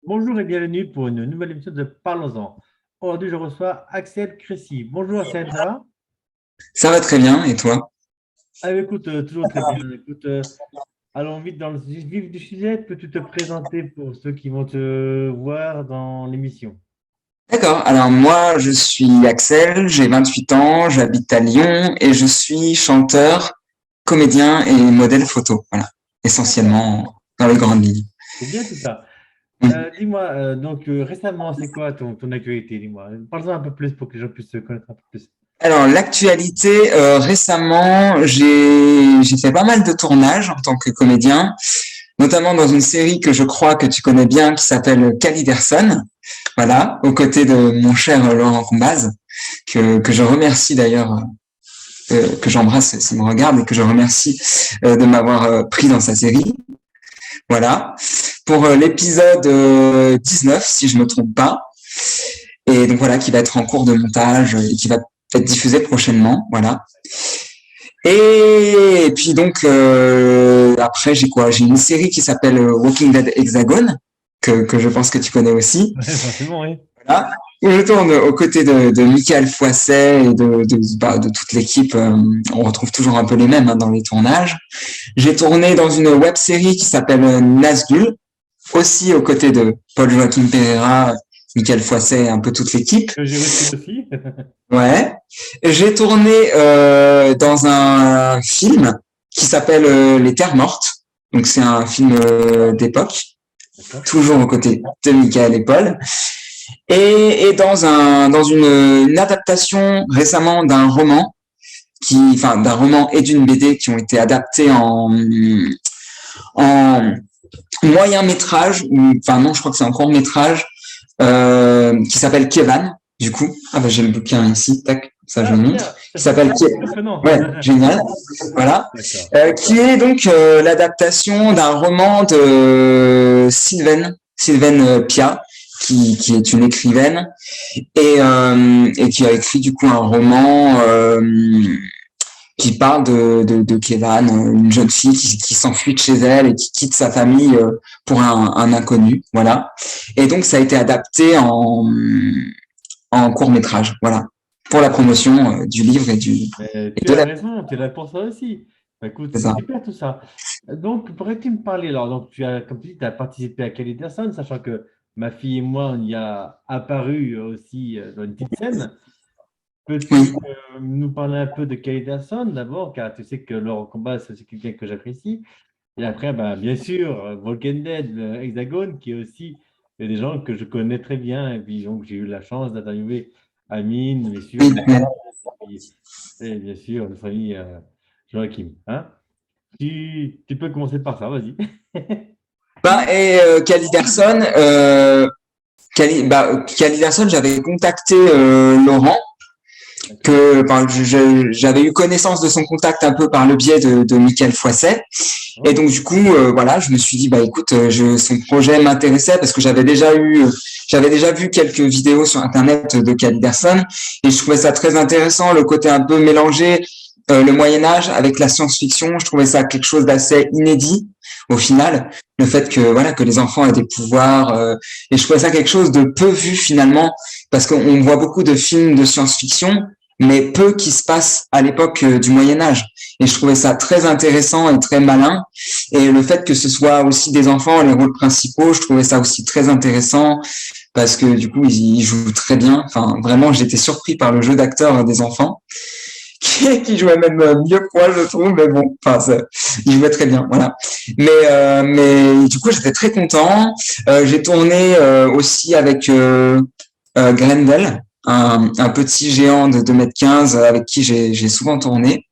Bonjour et bienvenue pour une nouvelle émission de Parlons-en. Aujourd'hui, je reçois Axel Crécy. Bonjour Axel, ça va? Ça va très bien, et toi? Écoute, toujours très bien. Écoute, allons vite dans le vif du sujet. Peux-tu te présenter pour ceux qui vont te voir dans l'émission? D'accord, alors moi je suis Axel, j'ai 28 ans, j'habite à Lyon et je suis chanteur, comédien et modèle photo, voilà, D'accord, essentiellement dans les grandes lignes. c'est bien tout ça. Mm. Dis-moi, récemment, c'est quoi ton actualité? Dis-moi, parle-en un peu plus pour que les gens puissent se connaître un peu plus. Alors l'actualité, récemment j'ai fait pas mal de tournages en tant que comédien, notamment dans une série que je crois que tu connais bien qui s'appelle Caliderson, voilà, aux côtés de mon cher Laurent Combaz, que je remercie d'ailleurs que j'embrasse s'il me regarde et que je remercie de m'avoir pris dans sa série. Voilà. Pour l'épisode 19, si je me trompe pas. Et donc voilà, qui va être en cours de montage et qui va être diffusé prochainement. Voilà. Et puis donc après j'ai quoi? J'ai une série qui s'appelle Walking Dead Hexagon que je pense que tu connais aussi. Ouais, forcément, oui. Voilà. Je tourne aux côtés de Michael Foisset et de toute l'équipe. On retrouve toujours un peu les mêmes dans les tournages. J'ai tourné dans une web série qui s'appelle Nazgul, aussi aux côtés de Paul Joaquin Pereira, Michael Foisset et un peu toute l'équipe. Que j'ai reçu aussi. Ouais. J'ai tourné dans un film qui s'appelle Les Terres Mortes. Donc c'est un film d'époque, D'accord. toujours aux côtés de Michael et Paul. Et dans une adaptation récemment d'un roman d'un roman et d'une BD qui ont été adaptés en moyen métrage, enfin non, je crois que c'est en court métrage, qui s'appelle Kevan. Du coup, ah bah j'ai le bouquin ici, tac, ça je Ah, le montre, bien, qui s'appelle impressionnant. ouais, génial, voilà, D'accord. qui est donc l'adaptation d'un roman de Sylvaine Pia, qui est une écrivaine et qui a écrit du coup un roman qui parle de Kevan, une jeune fille qui s'enfuit de chez elle et qui quitte sa famille pour un inconnu, voilà. Et donc ça a été adapté en court métrage, voilà, pour la promotion du livre Mais et tu de as la raison, tu es là pour ça aussi. Écoute, c'est c'est ça. super tout ça. Donc, pourrais-tu me parler alors? Donc, tu as, comme tu dis, tu as participé à Kelly Anderson, sachant que ma fille et moi, on y a apparu aussi dans une petite scène. Oui, Peux-tu nous parler un peu de Kelly Anderson d'abord, car tu sais que Laurent Combat, c'est quelqu'un que j'apprécie. Et après, ben, bien sûr, Walking Dead, Hexagone, qui est aussi des gens que je connais très bien. Et puis, donc, j'ai eu la chance d'interviewer Amine, bien sûr, oui. Michel, et bien sûr, notre ami Joachim. Hein? Tu peux commencer par ça, vas-y. Bah, et Caliderson, j'avais contacté Laurent D'accord. j'avais eu connaissance de son contact un peu par le biais de Michael Foisset. Et Hein? donc du coup, voilà, je me suis dit, bah écoute, son projet m'intéressait parce que j'avais déjà vu quelques vidéos sur Internet de Caliderson et je trouvais ça très intéressant, le côté un peu mélangé, le Moyen Âge avec la science-fiction. Je trouvais ça quelque chose d'assez inédit au final, le fait que voilà que les enfants aient des pouvoirs et je trouvais ça quelque chose de peu vu finalement parce qu'on voit beaucoup de films de science-fiction mais peu qui se passent à l'époque du Moyen Âge. Et je trouvais ça très intéressant et très malin. Et le fait que ce soit aussi des enfants les rôles principaux, je trouvais ça aussi très intéressant parce que du coup ils jouent très bien. Enfin vraiment j'étais surpris par le jeu d'acteur des enfants qui jouait même mieux que moi je trouve. Mais bon, enfin ils jouaient très bien. Voilà. Mais du coup j'étais très content. J'ai tourné aussi avec Grendel, un petit géant de 2,15 m avec qui j'ai souvent tourné,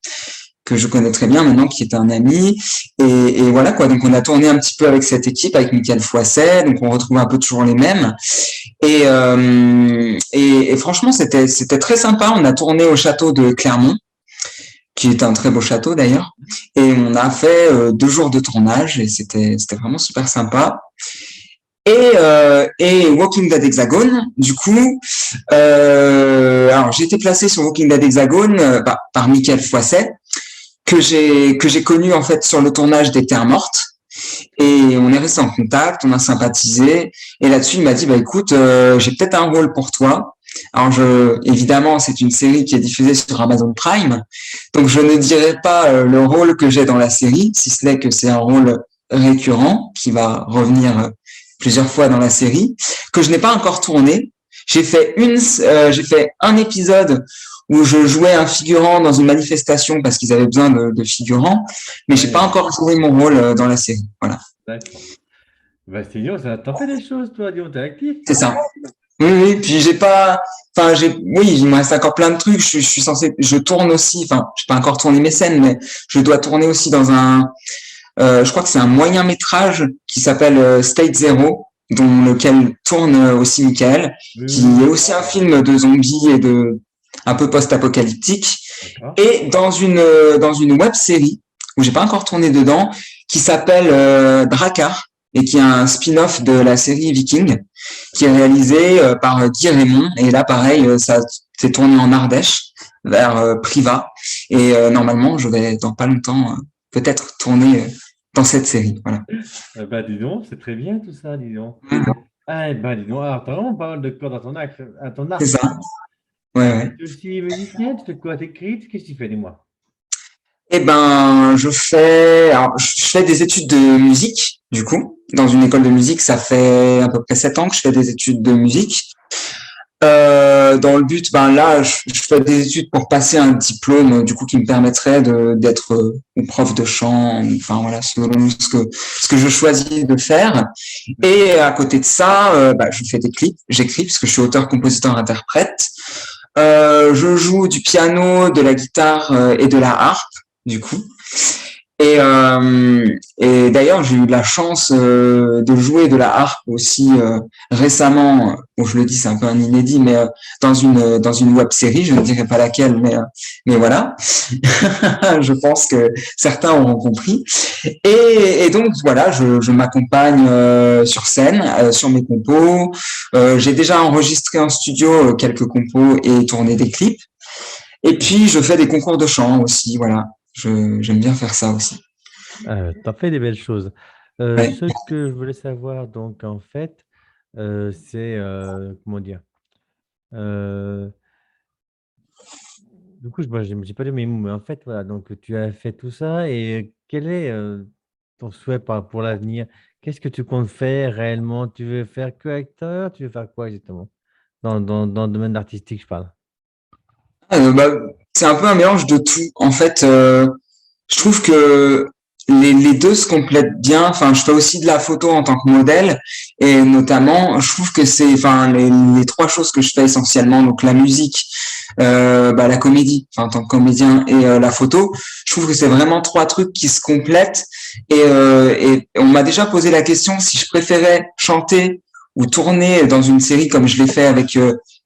que je connais très bien maintenant, qui est un ami. Et voilà quoi, donc on a tourné un petit peu avec cette équipe, avec Michael Foisset, donc on retrouve un peu toujours les mêmes. Et franchement, c'était très sympa. On a tourné au château de Clermont, qui est un très beau château d'ailleurs. Et on a fait 2 jours de tournage et c'était vraiment super sympa. Et Walking Dead Hexagone, du coup, alors j'ai été placé sur Walking Dead Hexagone par Michael Foisset, que j'ai connu en fait sur le tournage des Terres Mortes. Et on est resté en contact, on a sympathisé. Et là-dessus, il m'a dit, bah écoute, j'ai peut-être un rôle pour toi. Alors évidemment, c'est une série qui est diffusée sur Amazon Prime, donc je ne dirai pas le rôle que j'ai dans la série, si ce n'est que c'est un rôle récurrent qui va revenir plusieurs fois dans la série, que je n'ai pas encore tourné. J'ai fait un épisode où je jouais un figurant dans une manifestation parce qu'ils avaient besoin de figurants, mais j'ai pas Ouais, encore joué mon rôle dans la série. Voilà, d'accord. Bah, c'est idiot, ça. T'en fais des choses, toi, dis donc, t'es actif. c'est ça. Oui, oui, puis j'ai pas, enfin, oui, il me reste encore plein de trucs. Je suis censé, je tourne aussi, enfin, j'ai pas encore tourné mes scènes, mais je dois tourner aussi dans je crois que c'est un moyen métrage qui s'appelle State Zero, dont lequel tourne aussi Michael, Oui, qui oui, oui. est aussi un film de zombies et de un peu post-apocalyptique, D'accord. et dans une web série où j'ai pas encore tourné dedans, qui s'appelle Drakkar et qui est un spin-off de la série Viking, qui est réalisé par Guy Raymond. Et là, pareil, ça s'est tourné en Ardèche vers Privas. Et normalement, je vais dans pas longtemps peut-être tourner dans cette série. Voilà. Bah, dis donc, c'est très bien tout ça, dis donc. Ah, ben, dis donc, alors, t'as vraiment pas mal de cordes à ton C'est arc, ça. quoi. Ouais, ouais. Tu es aussi musicien, tu fais quoi? T'écris? Qu'est-ce que tu fais, dis-moi? Eh ben, alors, je fais des études de musique, du coup, dans une école de musique. Ça fait à peu près 7 ans que je fais des études de musique. Dans le but, ben là, je fais des études pour passer un diplôme, du coup, qui me permettrait d'être ou prof de chant, enfin voilà, selon ce que je choisis de faire. Et à côté de ça, bah, je fais des clips, j'écris parce que je suis auteur, compositeur, interprète. Je joue du piano, de la guitare et de la harpe, du coup. Et d'ailleurs, j'ai eu la chance de jouer de la harpe aussi récemment. Bon, je le dis, c'est un peu un inédit, mais dans une web série, je ne dirai pas laquelle, mais voilà. Je pense que certains auront compris. Et donc voilà, je m'accompagne sur scène, sur mes compos. J'ai déjà enregistré en studio quelques compos et tourné des clips. Et puis je fais des concours de chant aussi. Voilà, j'aime bien faire ça aussi. T'en fais des belles choses. Ouais. Ce que je voulais savoir, donc, en fait, c'est, comment dire, euh, du coup, moi, j'ai pas de mes mots, mais en fait, voilà, donc tu as fait tout ça et quel est ton souhait pour l'avenir? Qu'est-ce que tu comptes faire réellement? Tu veux faire que acteur? Tu veux faire quoi exactement? Dans le domaine artistique, je parle. Bah, c'est un peu un mélange de tout. En fait, je trouve que les deux se complètent bien. Enfin, je fais aussi de la photo en tant que modèle et notamment, je trouve que c'est, enfin, les trois choses que je fais essentiellement, donc la musique, bah, la comédie, enfin, en tant que comédien et la photo, je trouve que c'est vraiment trois trucs qui se complètent. Et on m'a déjà posé la question si je préférais chanter ou tourner dans une série comme je l'ai fait avec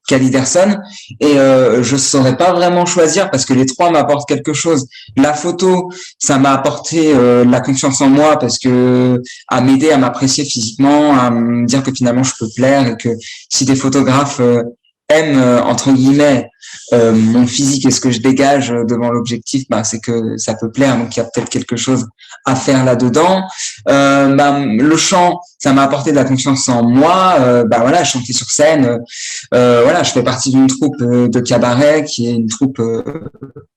Caliderson. Et je saurais pas vraiment choisir parce que les trois m'apportent quelque chose. La photo, ça m'a apporté de la confiance en moi parce que à m'aider à m'apprécier physiquement, à me dire que finalement je peux plaire et que si des photographes aiment entre guillemets mon physique et ce que je dégage devant l'objectif, bah c'est que ça peut plaire. Donc il y a peut-être quelque chose à faire là-dedans. Bah, le chant, ça m'a apporté de la confiance en moi. Bah voilà, chanter sur scène. Voilà, je fais partie d'une troupe de cabaret qui est une troupe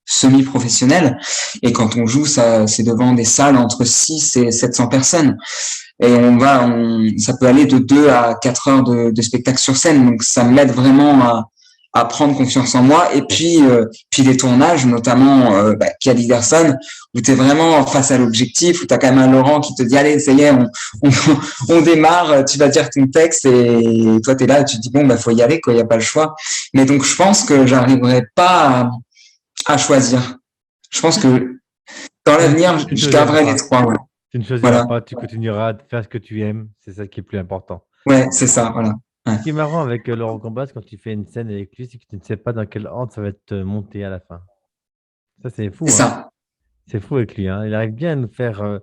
semi-professionnelle. Et quand on joue, ça, c'est devant des salles entre 6 et 700 personnes. Et ça peut aller de 2 à 4 heures de spectacle sur scène. Donc, ça m'aide vraiment à prendre confiance en moi. Et puis les tournages, notamment Caliderson, où tu es vraiment face à l'objectif, où tu as quand même un Laurent qui te dit, allez, ça y est, on, on démarre, tu vas dire ton texte, et toi, tu es là, et tu te dis, bon, bah, faut y aller, quoi, il n'y a pas le choix. Mais donc, je pense que j'arriverai pas à choisir. Je pense que dans l'avenir, Tu ne je choisiras garderai les pas. trois. Ouais. Tu ne choisiras Voilà. pas, tu continueras de faire ce que tu aimes. C'est ça qui est le plus important. Ouais, c'est ça. Voilà. Ouais. Ce qui est marrant avec Laurent Combas, quand tu fais une scène avec lui, c'est que tu ne sais pas dans quelle ordre ça va être monté à la fin. Ça, c'est C'est fou, hein. ça. C'est fou avec lui, hein. Il arrive bien à nous faire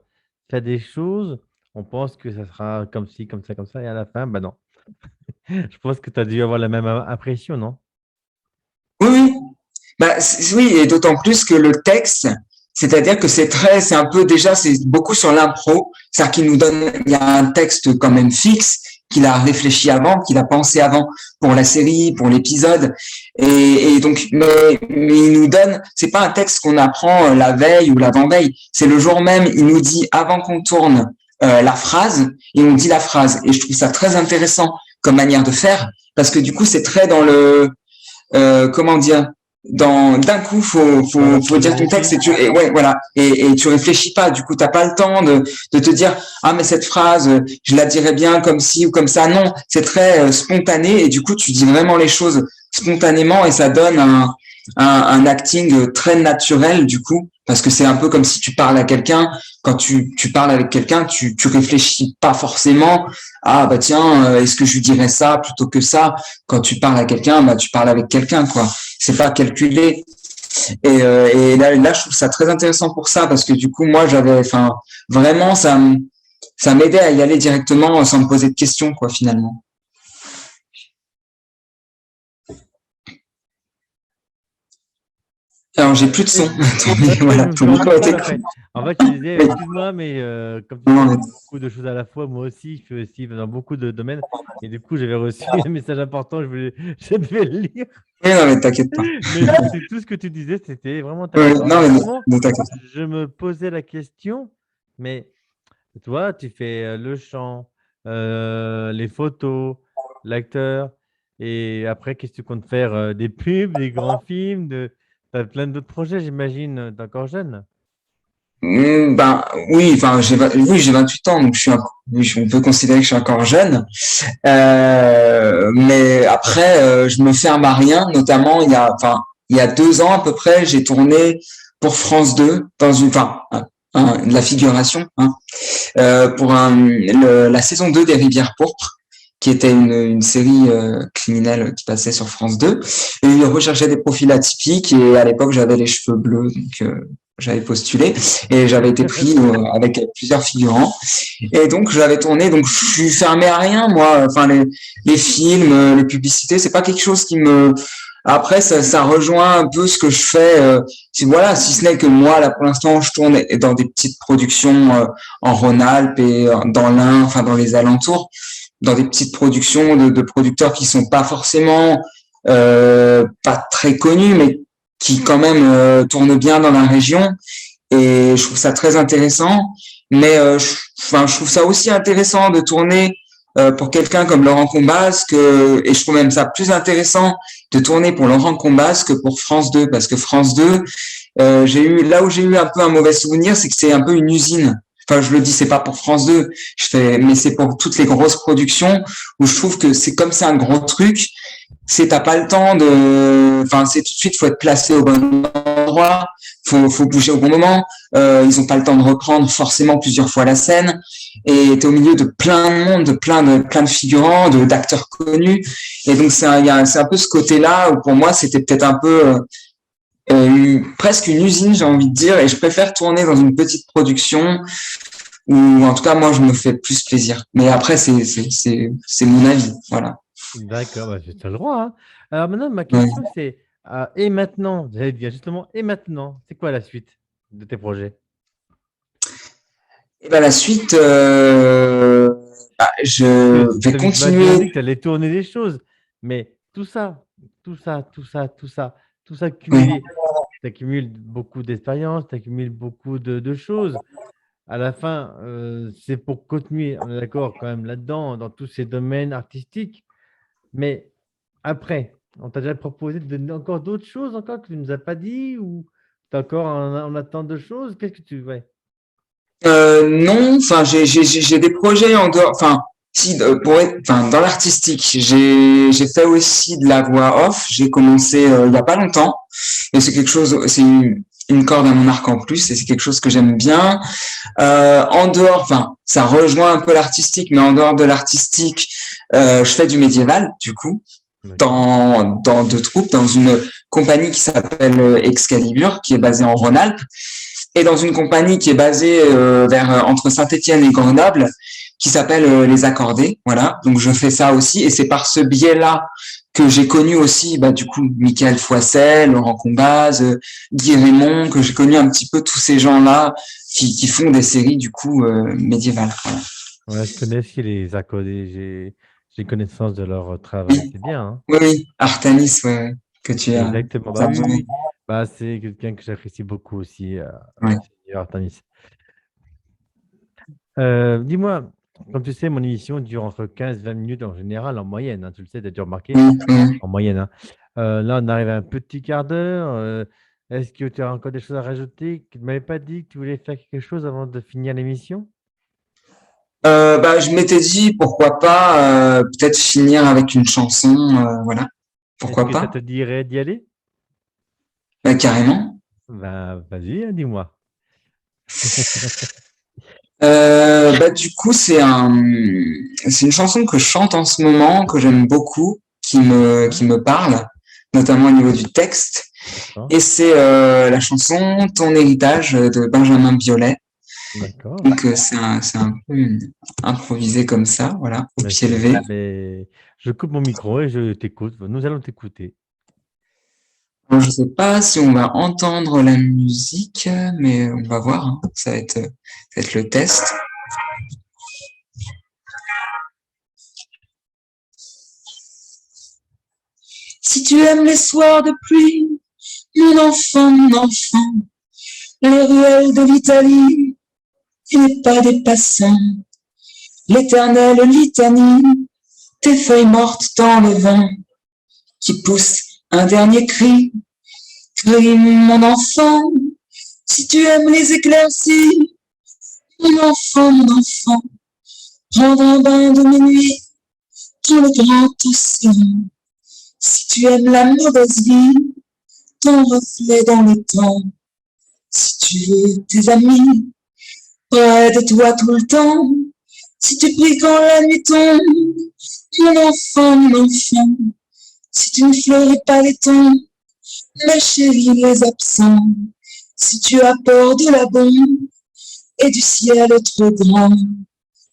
faire des choses. On pense que ça sera comme ci, comme ça, et à la fin, bah non. Je pense que tu as dû avoir la même impression, non? Oui, oui. Bah, oui, et d'autant plus que le texte, C'est-à-dire que c'est un peu déjà, c'est beaucoup sur l'impro. C'est-à-dire qu'il nous donne, il y a un texte quand même fixe qu'il a réfléchi avant, qu'il a pensé avant pour la série, pour l'épisode. Et donc, mais il nous donne, c'est pas un texte qu'on apprend la veille ou l'avant-veille. C'est le jour même, il nous dit avant qu'on tourne la phrase, et on dit la phrase. Et je trouve ça très intéressant comme manière de faire, parce que du coup, c'est très dans le, comment dire, d'un coup faut dire ton texte et ouais voilà et tu réfléchis pas, du coup t'as pas le temps de te dire ah mais cette phrase je la dirais bien comme ci ou comme ça. Non, c'est très spontané et du coup tu dis vraiment les choses spontanément et ça donne un acting très naturel du coup, parce que c'est un peu comme si tu parles à quelqu'un. Quand tu parles avec quelqu'un, tu réfléchis pas forcément. Ah bah tiens, est-ce que je lui dirais ça plutôt que ça? Quand tu parles à quelqu'un, bah tu parles avec quelqu'un quoi. C'est pas calculé. Et là, je trouve ça très intéressant pour ça, parce que du coup, moi, enfin, vraiment, ça m'aidait à y aller directement sans me poser de questions, quoi, finalement. Alors, j'ai plus de son. Voilà, ton micro a été coupé. En fait, tu disais, excuse-moi, mais comme tu fais beaucoup de choses à la fois, moi aussi, je fais aussi dans beaucoup de domaines. Et du coup, j'avais reçu un message important, je devais le lire. Oui, non, mais t'inquiète pas. Mais tout ce que tu disais, c'était vraiment intéressant. Non, mais t'inquiète. Je me posais la question, mais toi, tu fais le chant, les photos, l'acteur, et après, qu'est-ce que tu comptes faire? Des pubs, des grands films, tu as plein d'autres projets, j'imagine, t'es encore jeune. Ben oui, enfin j'ai 28 ans, donc on peut considérer que je suis encore jeune. Mais après, je me ferme à rien. Notamment, il y a 2 ans à peu près, j'ai tourné pour France 2 dans de la figuration, hein, pour la saison 2 des Rivières pourpres, qui était une série criminelle qui passait sur France 2. Et ils recherchaient des profils atypiques, et à l'époque, j'avais les cheveux bleus, donc j'avais postulé et j'avais été pris avec plusieurs figurants. Et donc, j'avais tourné. Donc, je suis fermé à rien, moi. Enfin, les films, les publicités, c'est pas quelque chose qui me... Après, ça rejoint un peu ce que je fais. Voilà, si ce n'est que moi, là, pour l'instant, je tourne dans des petites productions en Rhône-Alpes et dans l'Ain, enfin, dans les alentours, dans des petites productions de producteurs qui sont pas forcément pas très connus, mais qui quand même tournent bien dans la région. Et je trouve ça très intéressant. Mais je trouve ça aussi intéressant de tourner pour quelqu'un comme Laurent Combaz, et je trouve même ça plus intéressant de tourner pour Laurent Combaz que pour France 2, parce que France 2, là où j'ai eu un peu un mauvais souvenir, c'est que c'est un peu une usine. Enfin, je le dis, c'est pas pour France 2, mais c'est pour toutes les grosses productions où je trouve que c'est comme c'est un gros truc, t'as pas le temps c'est tout de suite, faut être placé au bon endroit, faut bouger au bon moment. Ils ont pas le temps de reprendre forcément plusieurs fois la scène, et t'es au milieu de plein de monde, de plein de figurants, d'acteurs connus. Et donc c'est un peu ce côté-là où pour moi c'était peut-être un peu presque une usine, j'ai envie de dire, et je préfère tourner dans une petite production où, en tout cas, moi, je me fais plus plaisir. Mais après, c'est mon avis, voilà. D'accord, bah, tu as le droit, hein. Alors maintenant, ma question, c'est et maintenant, j'allais dire justement, et maintenant, c'est quoi la suite de tes projets? Et ben la suite, je vais continuer. Tu allais tourner des choses, mais tout ça cumulé, tu accumules beaucoup d'expérience, tu accumules beaucoup de choses. À la fin, c'est pour continuer, on est d'accord quand même là-dedans, dans tous ces domaines artistiques. Mais après, on t'a déjà proposé de donner encore d'autres choses encore que tu ne nous as pas dit, ou tu es encore en attente de choses? Qu'est-ce que tu... Ouais. Non, enfin, j'ai des projets en dehors. Enfin, si, dans l'artistique, j'ai fait aussi de la voix off. J'ai commencé il y a pas longtemps, et c'est quelque chose, c'est une corde à mon arc en plus, et c'est quelque chose que j'aime bien. En dehors, enfin, ça rejoint un peu l'artistique, mais en dehors de l'artistique, je fais du médiéval, du coup, dans 2 troupes, dans une compagnie qui s'appelle Excalibur, qui est basée en Rhône-Alpes, et dans une compagnie qui est basée entre Saint-Étienne et Grenoble, qui s'appelle Les Accordés. Voilà, donc je fais ça aussi, et c'est par ce biais-là que j'ai connu aussi, du coup, Michael Foisset, Laurent Combaz, Guy Raymond, que j'ai connu un petit peu tous ces gens-là qui font des séries, du coup, médiévales. Voilà. Ouais, je connais aussi les accodés, j'ai connaissance de leur travail, c'est bien, hein? Oui, oui, Artanis, ouais, que tu as. Exactement. Bah oui, oui, oui. Bah, c'est quelqu'un que j'apprécie beaucoup aussi, Ouais. Seigneur Artanis. Dis-moi, comme tu sais, mon émission dure entre 15 et 20 minutes en général, en moyenne, hein, tu le sais, tu as dû remarquer, Oui, oui. en moyenne, hein. Là, on arrive à un petit quart d'heure. Est-ce que tu as encore des choses à rajouter? Tu ne m'avais pas dit que tu voulais faire quelque chose avant de finir l'émission? Je m'étais dit pourquoi pas peut-être finir avec une chanson, voilà. Est-ce Pourquoi que ça pas? te dirait d'y aller? Carrément. Ben, vas-y, hein, dis-moi. Du coup, c'est une chanson que je chante en ce moment, que j'aime beaucoup, qui D'accord, me parle, notamment au niveau du texte. d'accord, Et c'est la chanson Ton héritage de Benjamin Biolay. d'accord. Donc c'est un peu improvisé comme ça, voilà, au Mais pied c'est levé. bien. Mais je coupe mon micro et je t'écoute. Nous allons t'écouter. Alors, je sais pas si on va entendre la musique, mais on va voir, hein. Ça va être le test. Si tu aimes les soirs de pluie, mon enfant, les ruelles de l'Italie, tu n'es pas des passants. L'éternelle litanie, tes feuilles mortes dans le vent, qui poussent un dernier cri. Crie, mon enfant, si tu aimes les éclaircies, mon enfant, prendre un bain de minuit dans le grand océan. Si tu aimes la mauvaise vie, ton reflet dans le temps. Si tu veux tes amis près de toi tout le temps, si tu pries quand la nuit tombe, mon enfant, si tu ne fleuris pas les temps, mais chéris les absents, si tu as peur de la bombe et du ciel trop grand,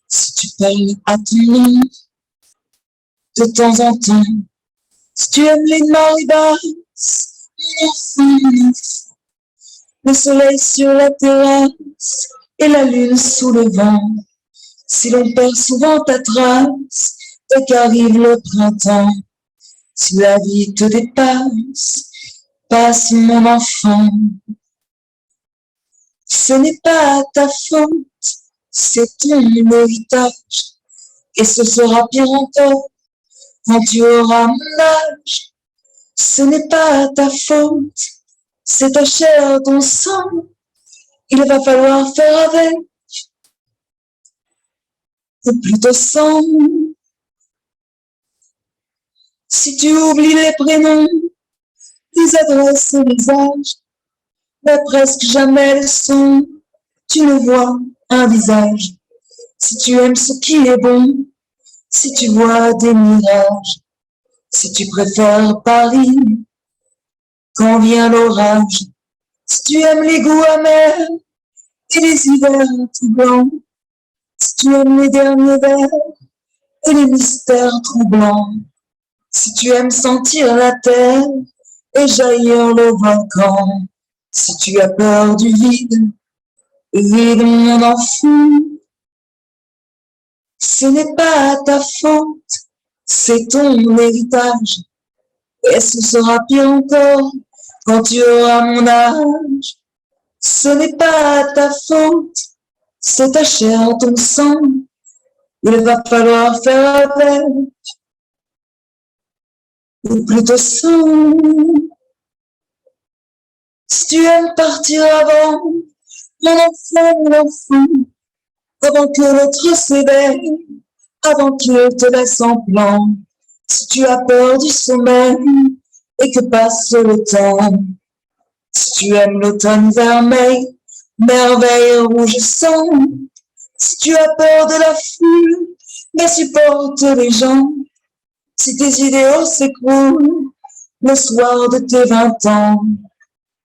si tu parles à ton nom de temps en temps, si tu aimes les marées basses, mon enfant, le soleil sur la terrasse et la lune sous le vent, si l'on perd souvent ta trace, dès qu'arrive le printemps, si la vie te dépasse, passe mon enfant. Ce n'est pas ta faute, c'est ton héritage, et ce sera pire encore quand tu auras mon âge. Ce n'est pas ta faute, c'est ta chair, ton sang, il va falloir faire avec, ou plutôt sans. Si tu oublies les prénoms, les adresses et les âges, mais presque jamais le son, tu ne vois un visage. Si tu aimes ce qui est bon, si tu vois des mirages, si tu préfères Paris quand vient l'orage, si tu aimes les goûts amers et les hivers tout blancs, si tu aimes les derniers vers et les mystères troublants, si tu aimes sentir la terre et jaillir le volcan, si tu as peur du vide, mon enfant, ce n'est pas ta faute, c'est ton héritage, et ce sera pire encore quand tu auras mon âge. Ce n'est pas ta faute, c'est ta chair, ton sang, il va falloir faire avec, ou plutôt sans. Si tu aimes partir avant, mon enfant, avant que l'autre s'éveille, avant qu'il te laisse en plan, si tu as peur du sommeil et que passe le temps, si tu aimes l'automne vermeil, merveille rouge sang, si tu as peur de la foule, mais supporte les gens, si tes idéaux s'écroulent le soir de tes 20 ans,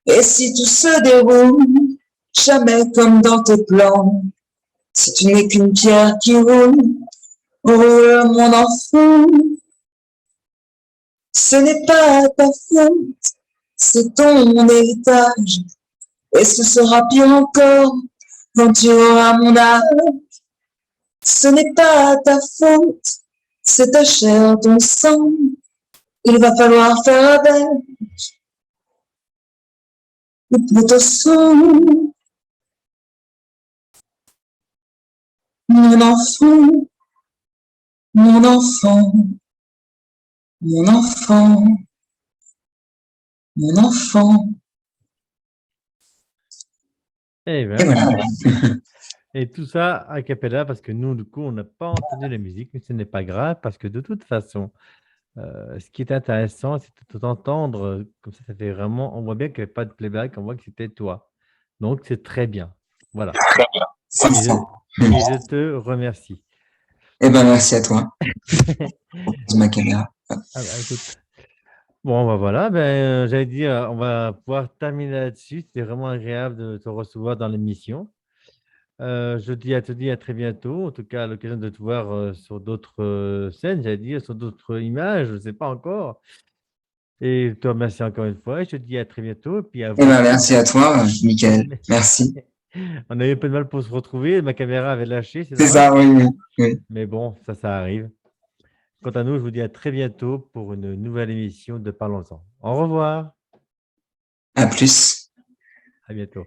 et si tout se déroule jamais comme dans tes plans, si tu n'es qu'une pierre qui roule, roule mon enfant, Ce n'est pas ta faute, c'est ton héritage. Et ce sera pire encore quand tu auras mon âge. Ce n'est pas ta faute, c'est ta chair, ton sang. Il va falloir faire avec, ou plutôt sans. Mon enfant, mon enfant, mon enfant, mon enfant. Eh Et bien, voilà. et tout ça a cappella parce que nous, du coup, on n'a pas entendu la musique, mais ce n'est pas grave parce que de toute façon, ce qui est intéressant, c'est de t'entendre comme ça fait vraiment, on voit bien qu'il n'y avait pas de playback, on voit que c'était toi. Donc, c'est très bien. Voilà. C'est Et je, ça. et je te remercie. Eh ben, merci à toi, ma caméra. Ah bah, écoute. Bon, bah voilà, ben, j'allais dire, on va pouvoir terminer là-dessus. C'était vraiment agréable de te recevoir dans l'émission. Je te dis à très bientôt. En tout cas, à l'occasion de te voir sur d'autres scènes, j'allais dire, sur d'autres images, je ne sais pas encore. Et je te remercie encore une fois. Et je te dis à très bientôt. Et puis à Eh vous ben, aussi. merci à toi, Michael. Merci. On a eu un peu de mal pour se retrouver. Ma caméra avait lâché, c'est C'est dommage. ça, oui, oui, oui. Mais bon, ça arrive. Quant à nous, je vous dis à très bientôt pour une nouvelle émission de Parlons-en. Au revoir. À plus. À bientôt.